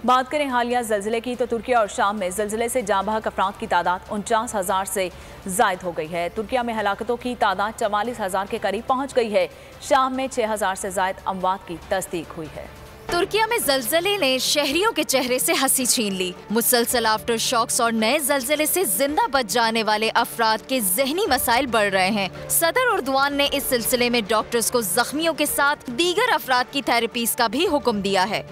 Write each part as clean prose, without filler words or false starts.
बात करें हालिया जल्जिले की तो तुर्किया और शाम में जल्जिले से जाँ बहक अफराद की तादाद 49,000 से जायद हो गई है। तुर्किया में हलाकतों की तादाद 44,000 के करीब पहुंच गई है। शाम में 6,000 से जायद अमवात की तस्दीक हुई है। तुर्किया में जल्जले ने शहरियों के चेहरे से हंसी छीन ली। मुसलसल आफ्टर शॉक्स और नए जल्जले से जिंदा बच जाने वाले अफराद के जहनी मसाइल बढ़ रहे हैं। सदर उर्दवान ने इस सिलसिले में डॉक्टर्स को जख्मियों के साथ दीगर अफराद की थेरेपीज का भी हुक्म दिया है।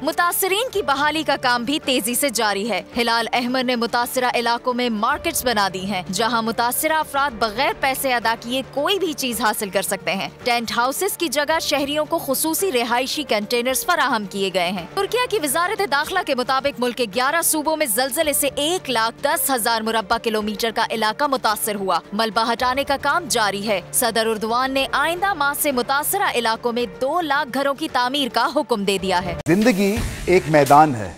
मुतासरीन की बहाली का काम भी तेजी से जारी है। हिलाल अहमद ने मुतासरा इलाकों में मार्केट्स बना दी हैं, जहां मुतासरा अफराद बगैर पैसे अदा किए कोई भी चीज हासिल कर सकते हैं। टेंट हाउसेस की जगह शहरियों को खुसूसी रिहायशी कंटेनर्स फराहम किए गए हैं। तुर्किया की वजारत दाखिला के मुताबिक मुल्क के 11 सूबों में जल्जले से 1,10,000 मुरब्बा किलोमीटर का इलाका मुतासर हुआ। मलबा हटाने का काम जारी है। सदर उर्दवान ने आइंदा माह से मुतासरा इलाकों में 2 लाख घरों की तामीर का हुक्म दे दिया है। जिंदगी एक मैदान है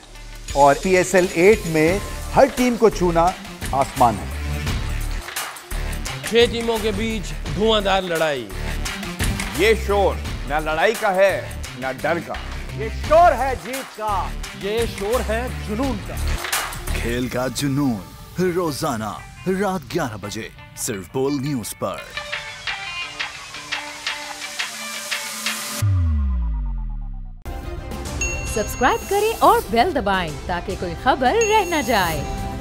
और PSL 8 में हर टीम को छूना आसमान है। 6 टीमों के बीच धुआंधार लड़ाई। ये शोर न लड़ाई का है न डर का, ये शोर है जीत का, ये शोर है जुनून का। खेल का जुनून रोजाना रात 11 बजे सिर्फ बोल न्यूज पर। सब्सक्राइब करें और बेल दबाएं ताकि कोई खबर रह न जाए।